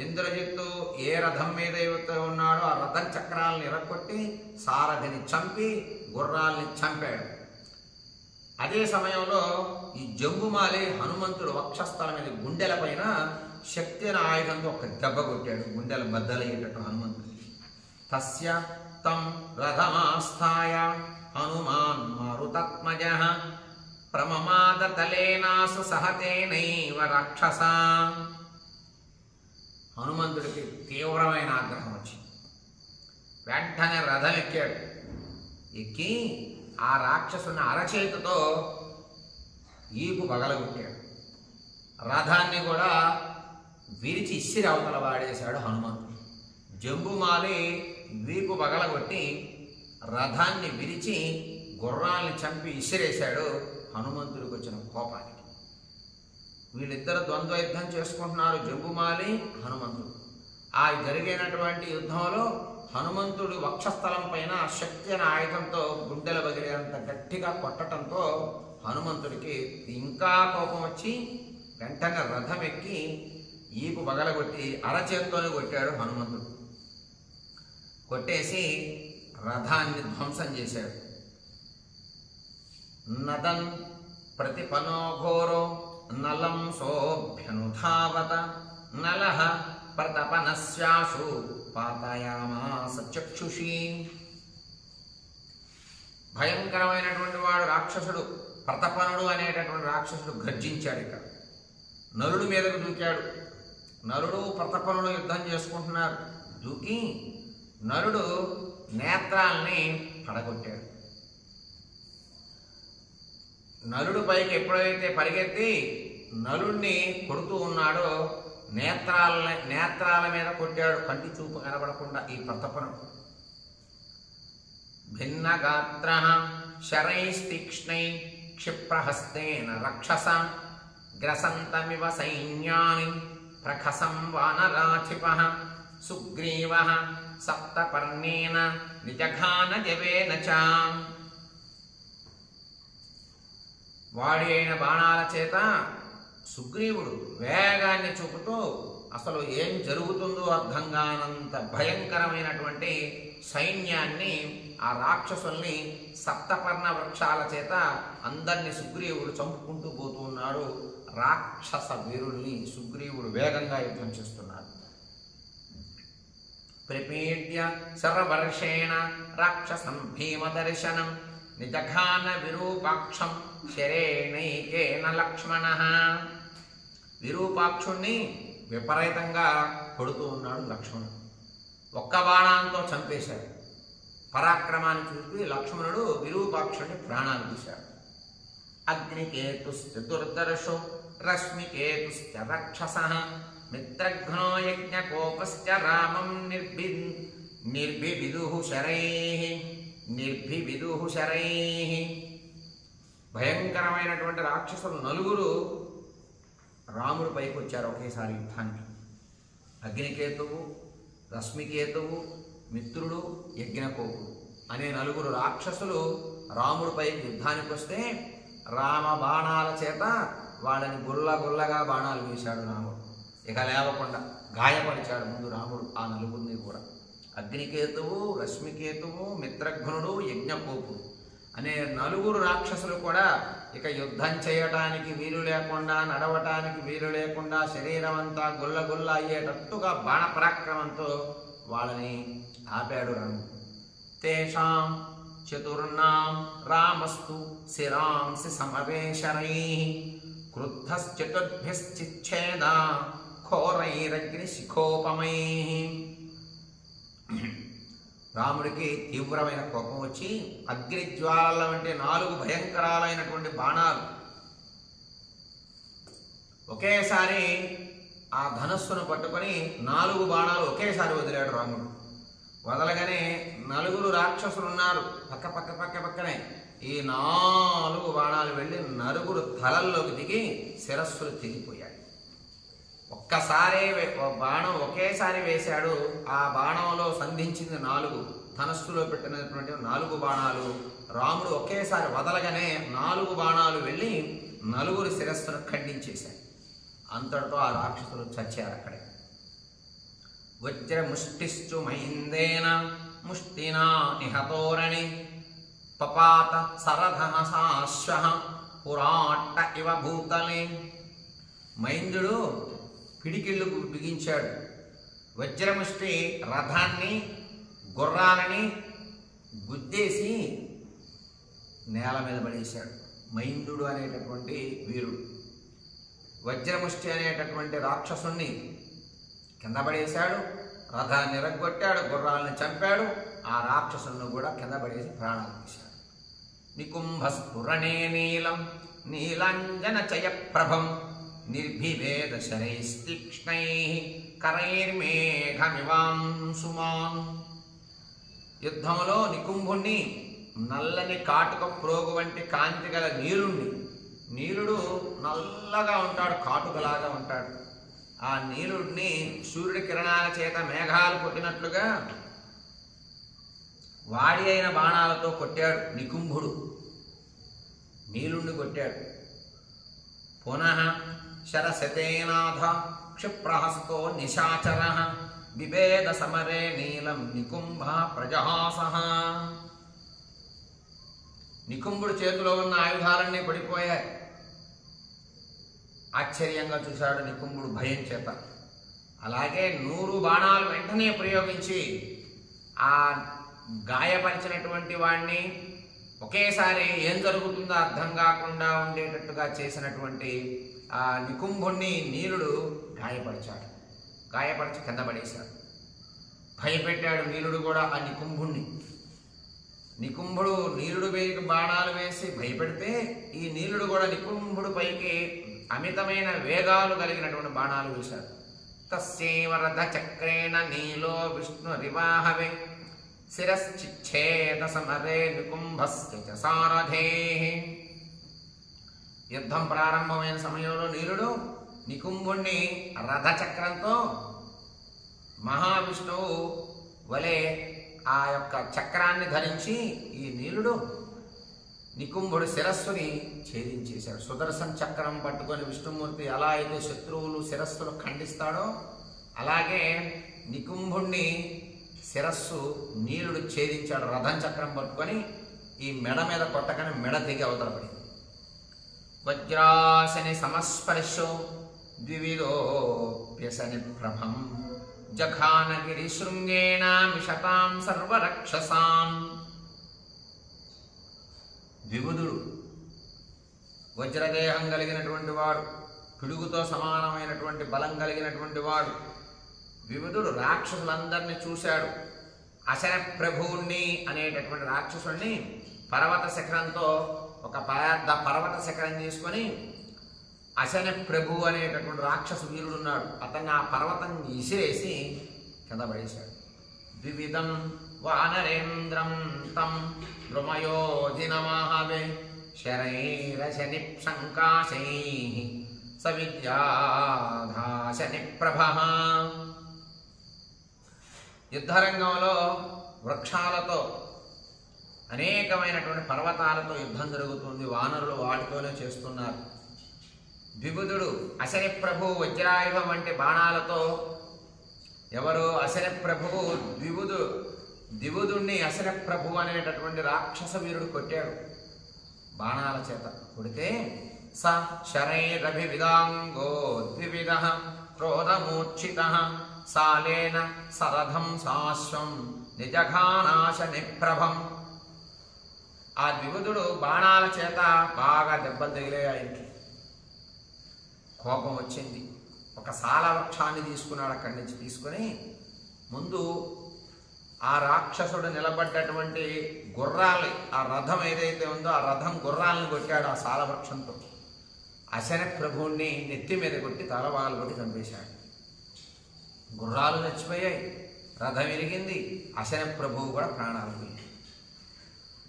ఇంద్రజిత్తు ఏ రథం మీద అయితే ఉన్నాడో ఆ రథం చక్రాలను ఇరగొట్టి సారథిని చంపి గుర్రాల్ని చంపాడు. అదే సమయంలో ఈ జంబుమాలి హనుమంతుడు వక్షస్థలం మీద గుండెల పైన శక్తి అనే ఆయుధంతో ఒక దెబ్బ కొట్టాడు, గుండెలు బద్దలయ్యేటట్టు హనుమంతుడికి. తస్య తం రథమాస్థాయ హనుమాన్ మారుతత్మజః ప్రమమాద తలేనాసు సహతేనైవ రాక్షస. హనుమంతుడికి తీవ్రమైన ఆగ్రహం వచ్చింది. వెంటనే రథం ఎక్కాడు. ఎక్కి ఆ రాక్షసుని అరచేతితో ఈపు పగలగొట్టాడు. రథాన్ని కూడా విరిచి ఇసిరి అవతల వాడేశాడు హనుమంతుడు. జంబుమాలి వీపు పగలగొట్టి రథాన్ని విరిచి గుర్రాల్ని చంపి ఇసిరేశాడు హనుమంతుడికి వచ్చిన కోపానికి. వీళ్ళిద్దరు ద్వంద్వ యుద్ధం చేసుకుంటున్నారు, జంబుమాలి హనుమంతుడు. ఆ జరిగినటువంటి యుద్ధంలో హనుమంతుడు వక్షస్థలం పైన శక్తి అనే ఆయుధంతో గుండెలు బగిలేంత గట్టిగా కొట్టడంతో హనుమంతుడికి ఇంకా కోపం వచ్చి వెంటనే రథం ఎక్కి ఈపు పగలగొట్టి అరచేత్తోనే కొట్టాడు హనుమంతుడు. కొట్టేసి రథాన్ని ధ్వంసం చేశాడు. నదన్ ప్రతిపనో ఘోరో నలం సోభ్యనుధావత నలః ప్రతపనస్యాసు పాతయామాస చక్షుషి. భయంకరమైనటువంటి వాడు రాక్షసుడు ప్రతపనుడు అనేటటువంటి రాక్షసుడు గర్జించాడు. ఇక్కడ నలుడు మీదకు దూకాడు. నలుడు ప్రతపనుడు యుద్ధం చేసుకుంటున్నారు. దూకి నలుడు నేత్రాల్ని పడగొట్టాడు. నలుడు పైకి ఎప్పుడైతే పరిగెత్తి నలుడిని కొడుతూ ఉన్నాడో నేత్రాల మీద కొట్టాడు, కంటి చూపు కనబడకుండా ఈ ప్రతపనుడు. భిన్న గాత్ర శరైస్తీక్ష్ణై క్షిప్రహస్తేన రక్షస గ్రసంతమివ సైన్యాని ప్రఖసం వానరాధిపః సుగ్రీవః సప్తపర్ణేన నిజఘాన జవేన చ. వాడి అయిన బాణాల చేత సుగ్రీవుడు వేగాన్ని చూపుతూ అసలు ఏం జరుగుతుందో అర్థం కానంత భయంకరమైనటువంటి సైన్యాన్ని, ఆ రాక్షసుల్ని సప్తపర్ణ వృక్షాల చేత అందరినీ సుగ్రీవుడు చంపుకుంటూ పోతూ ఉన్నాడు. రాక్షస వీరుల్ని సుగ్రీవుడు వేగంగా యుద్ధం చేస్తున్నాడు. ప్రపీడ్య సర్వర్షేణ రాక్షసం భీమదర్శనం నిజఘాన విరూపాక్షం శరేణైకేన లక్ష్మణః. విరూపాక్షుణ్ణి విపరీతంగా కొడుతూ ఉన్నాడు లక్ష్మణుడు. ఒక్క బాణంతో చంపేశాడు. పరాక్రమాన్ని చూసి లక్ష్మణుడు విరూపాక్షుని ప్రాణాలు తీశాడు. అగ్నికేతుశ్చతుర్దర్శో రశ్మికేతుశ్చ రక్షసః మిత్రఘ్నో యజ్ఞకోపశ్చ రామం నిర్భివిదుః శరైః. భయంకరమైనటువంటి రాక్షసులు నలుగురు రాముడి పైకి వచ్చారు ఒకేసారి యుద్ధానికి. అగ్నికేతువు, రశ్మికేతువు, మిత్రుడు, యజ్ఞకోపుడు అనే నలుగురు రాక్షసులు రాముడిపైకి యుద్ధానికి వస్తే రామ బాణాల చేత వాళ్ళని గుల్లగా బాణాలు వేశాడు రాముడు. ఇక లేవకుండా గాయపరిచాడు ముందు రాముడు ఆ నలుగురిని కూడా. అగ్నికేతువు, రశ్మికేతువు, మిత్రఘ్నుడు, యజ్ఞకోపుడు అనే నలుగురు రాక్షసులు కూడా ఇక యుద్ధం చేయటానికి వీలు లేకుండా, నడవటానికి వీలు లేకుండా శరీరం అంతా గుల్ల అయ్యేటట్టుగా బాణ పరాక్రమంతో వాళ్ళని ఆపాడు రాముడు. తేషాం చతుర్నాం రామస్తు శిరాంసి సమవేశరైః క్రుద్ధశ్చతుర్భిశ్చిచ్ఛేద ఘోరైరగ్నిశిఖోపమైః. రాముడికి తీవ్రమైన కోపం వచ్చి అగ్నిజ్వాల వంటి 4 భయంకరాలైనటువంటి బాణాలు ఒకేసారి ఆ ధనస్సును పట్టుకొని 4 బాణాలు ఒకేసారి వదిలాడు రాముడు. వదలగానే నలుగురు రాక్షసులు ఉన్నారు పక్కనే. ఈ 4 బాణాలు వెళ్ళి నలుగురు తలల్లోకి దిగి శిరస్సులు తెగిపోయాయి. ఒక్కసారి బాణం ఒకేసారి వేశాడు. ఆ బాణంలో సంధించింది 4 ధనస్సులో పెట్టినటువంటి 4 బాణాలు. రాముడు ఒకేసారి వదలగానే 4 బాణాలు వెళ్ళి నలుగురు శిరస్సును ఖండించేశాయి. అంతటితో ఆ రాక్షసులు చచ్చారు అక్కడే. వజ్రముష్టిశ్చు మహిందేన ముష్టినా నిహతోరణి పపాత సరథః సాశ్వః పురాట్ట ఇవ భూతలే. మైందుడు పిడికిళ్ళకు బిగించాడు. వజ్రముష్టి రథాన్ని గుర్రాలని గుద్దేసి నేల మీద పడేశాడు. మైందుడు అనేటటువంటి వీరుడు వజ్రముష్టి అనేటటువంటి రాక్షసుణ్ణి కింద పడేశాడు. రథాన్ని ఎరగొట్టాడు, గుర్రాలను చంపాడు. ఆ రాక్షసుని కూడా కింద పడేసి ప్రాణాలు తీశాడు. నికుంభస్ఫురణే నీలం నీలాంజన చయప్రభం నిర్భివేద శరైస్తీక్ష్ణై కరైర్మేఘమివాంశుమాన్. యుద్ధంలో నికుంభుణ్ణి నల్లని కాటుక ప్రోగు వంటి కాంతి గల నీలుడు నల్లగా ఉంటాడు, కాటుకలాగా ఉంటాడు. ఆ నీలుడిని సూర్యుడి కిరణాల చేత మేఘాలు కొట్టినట్లుగా వాడి అయిన బాణాలతో కొట్టాడు నికుంభుడు. నీలుణ్ణి కొట్టాడు. పునః శరశతేనాథ క్షిప్రహస్తో నిశాచర బిభేద సమరే నీలం నికుంభ ప్రజహాసః. నికుంభుడు చేతిలో ఉన్న ఆయుధాలన్నీ పడిపోయాయి. ఆశ్చర్యంగా చూశాడు నికుంభుడు భయం చేత. అలాగే 100 బాణాలు వెంటనే ప్రయోగించి ఆ గాయపరిచినటువంటి వాడిని ఒకేసారి ఏం జరుగుతుందో అర్థం కాకుండా ఉండేటట్టుగా చేసినటువంటి ఆ నికుంభుణ్ణి నీలుడు గాయపరిచి కింద పడేశాడు. భయపెట్టాడు నీలుడు కూడా ఆ నికుంభుణ్ణి. నికుంభుడు నీలుడు పైకి బాణాలు వేసి భయపెడితే ఈ నీలుడు కూడా నికుంభుడు పైకి అమితమైన వేగాలు కలిగినటువంటి బాణాలు వేశాడు. తస్యైవ రథ చక్రేణ నీలో విష్ణురివాహవే శిరశ్చిచ్ఛేద సమరే నికుంభస్య చ సారథేః. యుద్ధం ప్రారంభమైన సమయంలో నీలుడు నికుంభుణ్ణి రథచక్రంతో మహావిష్ణువు వలె ఆ యొక్క చక్రాన్ని ధరించి ఈ నీలుడు నికుంభుడు శిరస్సుని ఛేదించేశాడు. సుదర్శన చక్రం పట్టుకొని విష్ణుమూర్తి ఎలా అయితే శత్రువులు శిరస్సులు ఖండిస్తాడో అలాగే నికుంభుణ్ణి శిరస్సు నీలుడు ఛేదించాడు. రథం చక్రం పట్టుకొని ఈ మెడ మీద కొట్టకని మెడ దిగి అవతలపడింది. వజ్రాసని సమస్పర్శో ద్వివిధోప్యసని ప్రభం జఘానగిరి శృంగేణ మిషతాం సర్వరక్షసాం. ద్విబుధుడు వజ్రదేహం కలిగినటువంటి వాడు, పిడుగుతో సమానమైనటువంటి బలం కలిగినటువంటి వాడు. ద్విబుధుడు రాక్షసులందరినీ చూశాడు. అశన ప్రభువుణ్ణి అనేటటువంటి రాక్షసుణ్ణి పర్వత శిఖరంతో ఒక పెద్ద పర్వత శిఖరం తీసుకొని అశన ప్రభు అనేటటువంటి రాక్షస వీరుడు ఉన్నాడు. అతన్ని ఆ పర్వతం ఇసిరేసి కింద పడేశాడు. ద్వివిధం వానరేంద్రం తం ద్రుమయోధినమాహవే శరైరశని సంకాశైః సవిద్యాధాశని ప్రభః. యుద్ధరంగంలో వృక్షాలతో అనేకమైనటువంటి పర్వతాలతో యుద్ధం జరుగుతుంది. వానరులు వాటితోనే చేస్తున్నారు. ద్విబుధుడు అశని ప్రభు వజ్రాయుధం వంటి బాణాలతో ఎవరు అశని ప్రభువు ద్విబుధుణ్ణి అశని ప్రభు అనేటటువంటి రాక్షస వీరుడు కొట్టాడు బాణాల చేత. కొడితే స శరైరభివిదాంగో ద్వివిధః క్రోధమూర్ఛితః సాలేన సరథం సాశ్వం నిజఘానాశని ప్రభం. ఆ ద్విబుధుడు బాణాల చేత బాగా దెబ్బలు తగిలాయి. కోపం వచ్చింది. ఒక సాల వృక్షాన్ని తీసుకున్నాడు. అక్కడి నుంచి తీసుకొని ముందు ఆ రాక్షసుడు నిలబడ్డటువంటి గుర్రాలు, ఆ రథం ఏదైతే ఉందో ఆ రథం గుర్రాలను కొట్టాడు ఆ సాల వృక్షంతో. అశని ప్రభువుణ్ణి నెత్తి మీద కొట్టి తలవాలు కొట్టి చంపేశాడు. గుర్రాలు చచ్చిపోయాయి, రథం విరిగింది, అశని ప్రభువు కూడా ప్రాణాలు పోయాయి.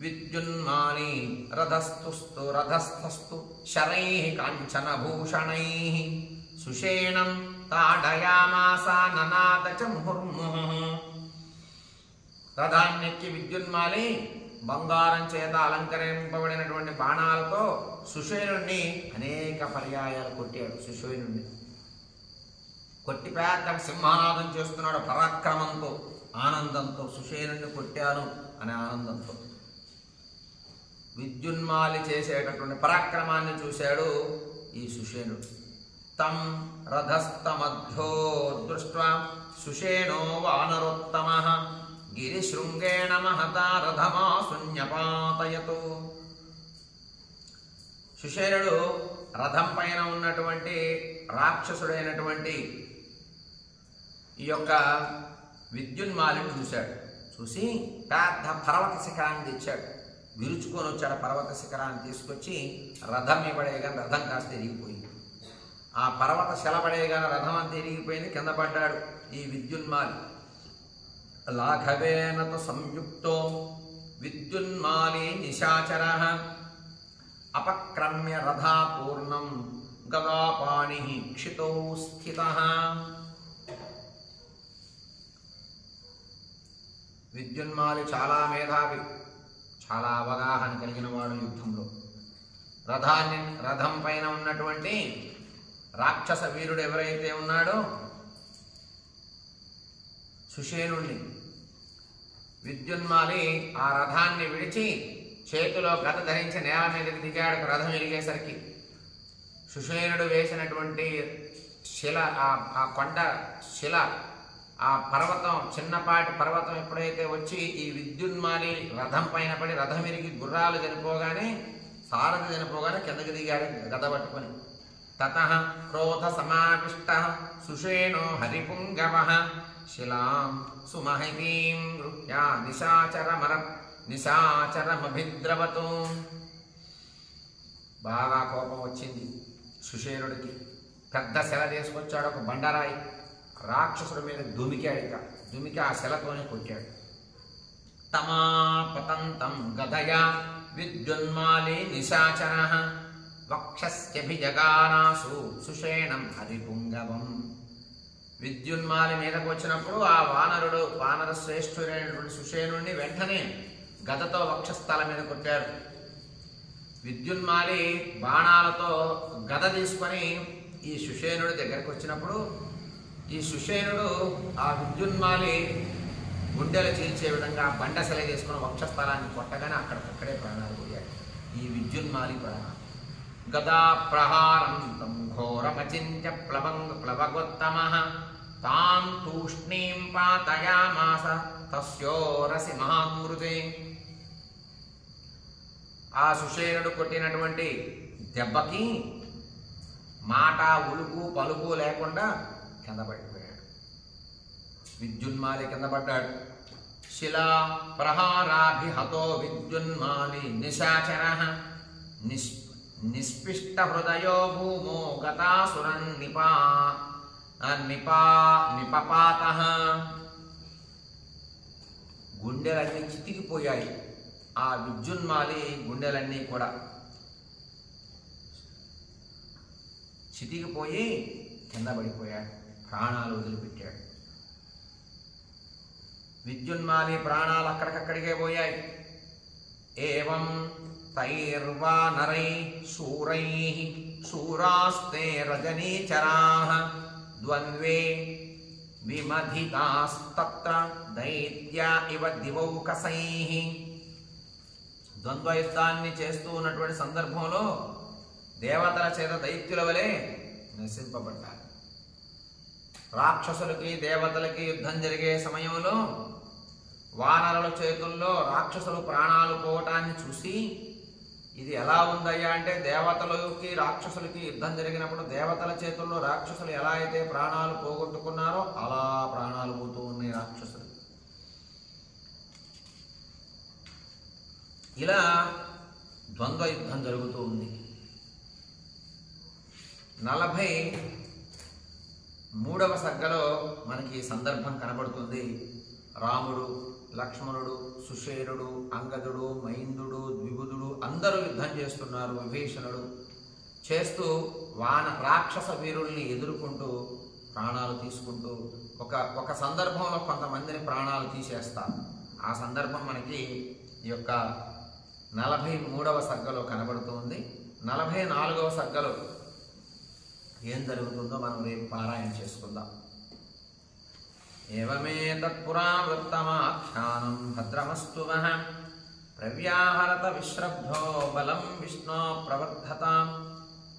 విద్యున్మాని రథస్థస్తు శరైః కాంచనభూషణైః సుషేణం తాడయామాస ననాద చ ముహుర్ముహుః. రథాన్నెక్కి విద్యున్మాలి బంగారం చేత అలంకరింపబడినటువంటి బాణాలతో సుషేనుణ్ణి అనేక పర్యాయాలు కొట్టాడు. సుషేనుణ్ణి కొట్టి పెద్ద సింహనాదం చేస్తున్నాడు పరాక్రమంతో, ఆనందంతో. సుషేనుణ్ణి కొట్టాను అనే ఆనందంతో విద్యున్మాలి చేసేటటువంటి పరాక్రమాన్ని చూశాడు ఈ సుషేనుడు. తం రథస్థమధ్యో దృష్ట్వా సుషేణో వానరోత్తమః గిరిశృంగేణ మహతా రథమాసున్యపాతయతు. సుషేణుడు రథం పైన ఉన్నటువంటి రాక్షసుడైనటువంటి ఈ యొక్క విద్యున్మాలిని చూశాడు. చూసి పెద్ద పర్వత శిఖరాన్ని తెచ్చాడు. విరుచుకొని వచ్చాడు. పర్వత శిఖరాన్ని తీసుకొచ్చి రథం ఇవ్వడేగానే రథం కాస్త ఎరిగిపోయింది. ఆ పర్వత శలపడేగానే రథం అంతా ఎరిగిపోయింది. కింద పడ్డాడు ఈ విద్యున్మాలి. లాఘవేనతో సంయుక్తో విద్యున్మాలి నిశాచరః అపక్రమ్య రథాపూర్ణం గదాపాణి క్షితో స్థితః. విద్యున్మాలి చాలా మేధావి, చాలా అవగాహన కలిగిన వాడు. యుద్ధంలో రథం పైన ఉన్నటువంటి రాక్షస వీరుడు ఎవరైతే ఉన్నాడో సుషేణుణ్ణి, విద్యున్మాలి ఆ రథాన్ని విడిచి చేతిలో గద ధరించి నేల మీదకి దిగాడు. రథం ఎరిగేసరికి సుషేణుడు వేసినటువంటి శిల, ఆ కొండ శిల, ఆ పర్వతం, చిన్నపాటి పర్వతం ఎప్పుడైతే వచ్చి ఈ విద్యున్మాలి రథం పైన పడి రథం విరిగి గుర్రాలు చనిపోగానే, సారథి చనిపోగానే కిందకి దిగాడు గద పట్టుకొని. తతః క్రోధ సమావిష్టః సుషేణో హరిపుంగవః శిలాం సుమహితీం గృహ్య నిశాచరమభిద్రవతు. బాగా కోపం వచ్చింది సుషేణుడికి. పెద్ద శిల తీసుకొచ్చాడు, ఒక బండరాయి. రాక్షసుడి మీద దుమికాడు. దుమికి ఆ శిలతోనే కొట్టాడు. తమాపతంతం గదయా విద్యున్మాలి నిశాచరః వక్షస్యభిజగానాసు సుషేణం హరిపుంగవం. విద్యున్మాలి మీదకు వచ్చినప్పుడు ఆ వానర శ్రేష్ఠుడైనటువంటి సుషేణుడిని వెంటనే గదతో వక్షస్థల మీద కొట్టాడు. విద్యున్మాలి బాణాలతో గద తీసుకొని ఈ సుషేణుడి దగ్గరకు వచ్చినప్పుడు ఈ సుషేణుడు ఆ విద్యున్మాలి గుండెలు చీల్చే విధంగా బండశిల చేసుకుని వక్షస్థలాన్ని కొట్టగానే అక్కడే ప్రాణాలు పోయాడు ఈ విద్యున్మాలి ప్రాణాలు. గదా ప్రహారం తం ఘోరమచింత్య ప్లవగోత్తమః తాం తూష్ణీం పాతయామాస తస్యోరసి మహాకృతే. ఆ సుషేణుడు కొట్టినటువంటి దెబ్బకి మాట, ఉలుకు, పలుకు లేకుండా కింద పడిపోయాడు. విద్యున్మాలి కింద పడ్డాడు. శిలా ప్రహారాభిహతో విద్యున్మాలి నిశాచరః నిస్పిష్ట హృదయో భూమో గతాసురన్ నిపపాతః. గుండెలన్నీ చితికిపోయాయి. ఆ విద్యున్మాలి గుండెలన్నీ కూడా చితికిపోయి కింద పడిపోయాడు. ప్రాణాలు వదిలిపెట్టాడు. విద్యున్మాలి ప్రాణాలు అక్కడికక్కడికే పోయాయి. ఏవం తైర్వానరై శూరై శూరాస్తే రజనీచరాః ద్వంద్వే విమధితాస్తత్ర దైత్యా ఇవ దివౌకసైః. ద్వంద్వ యుద్ధాన్ని చేస్తూ ఉన్నటువంటి సందర్భంలో దేవతల చేత దైత్యుల వలె నశింపబడ్డారు. రాక్షసులకి దేవతలకి యుద్ధం జరిగే సమయంలో వానరుల చేతుల్లో రాక్షసులు ప్రాణాలు పోవటాన్ని చూసి ఇది ఎలా ఉందయ్యా అంటే, దేవతలకి రాక్షసులకి యుద్ధం జరిగినప్పుడు దేవతల చేతుల్లో రాక్షసులు ఎలా అయితే ప్రాణాలు పోగొట్టుకున్నారో అలా ప్రాణాలు పోతూ ఉన్నాయి రాక్షసులు. ఇలా ద్వంద్వ యుద్ధం జరుగుతూ ఉంది. 43వ సర్గలో మనకి సందర్భం కనబడుతుంది. రాముడు, లక్ష్మణుడు, సుషేణుడు, అంగదుడు, మైందుడు, ద్విబుధుడు అందరూ యుద్ధం చేస్తున్నారు. విభీషణుడు చేస్తూ రాక్షస వీరుల్ని ఎదుర్కొంటూ ప్రాణాలు తీసుకుంటూ ఒక సందర్భంలో కొంతమందిని ప్రాణాలు తీసేస్తారు. ఆ సందర్భం మనకి ఈ యొక్క 43వ సర్గలో కనబడుతుంది. 44వ సర్గలో ఏం జరుగుతుందో మనం రేపు పారాయణ చేసుకుందాం. ఏవమే తత్పురావృత్తమాఖ్యానం భద్రమస్తు వః ప్రవ్యాహరత విశ్రబ్ధో బలం విష్ణో ప్రవర్ధతాం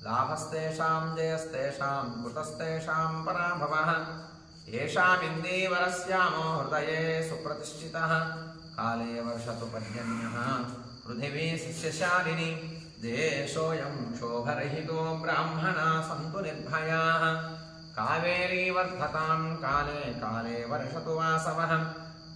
लाभस्तेषां जयस्तेषां कृतस्तेषां पराभवः येषामिन्दीवरस्यामो हृदये सुप्रतिष्ठितः काले वर्षतु पर्जन्यः पृथिवी सस्यशालिनी देशोऽयं क्षोभरहितो ब्राह्मणा सन्तु निर्भयाः कावेरी वर्धतां काले काले वर्षतु वासवः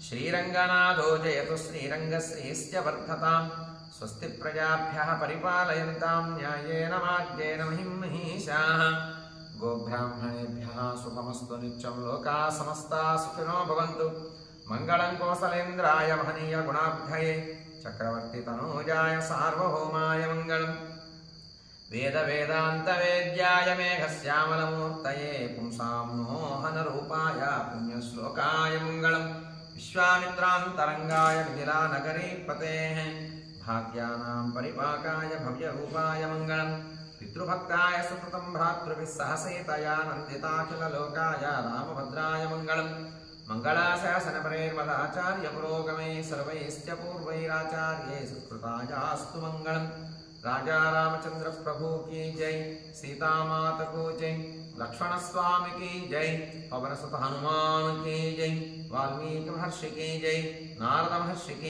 श्रीरङ्गनाथो जयतु श्रीरङ्गश्रीश्च वर्धताम् स्वस्ति प्रजाभ्यः परिपालयन्तां न्यायेन मार्गेण महिं महिषाः गोब्राह्मणेभ्यः सुखमस्तु नित्यं लोकाः समस्ताः सुखिनो भवन्तु मङ्गलं कोसलेन्द्राय महनीय गुणाब्धये चक्रवर्ती तनूजाय सार्वभौमाय मङ्गलम् वेद वेदांत वेद्याय मेघश्यामलमूर्तये पुंसां मोहनरूपाय पुण्यश्लोकाय मङ्गलम् विश्वामित्रान्तरङ्गाय मिथिलानगरीपतेः भाग्यानां परिपाकाय भव्यरूपाय मङ्गलम् पितृभक्ताय सततं भ्रातृभिः सह सीतया नन्दिताखिललोकाय रामभद्राय मङ्गलम् मङ्गलाशासनपरेर्मदाचार्यपुरोगमैः सर्वैश्च पूर्वैराचार्यैः सत्कृतायास्तु मङ्गलम् राजा रामचंद्र प्रभु की जय, सीता माता को जय, लक्ष्मण स्वामी की जय, पवन सुत हनुमान की जय, वाल्मीकि महर्षि की जय, नारद महर्षि की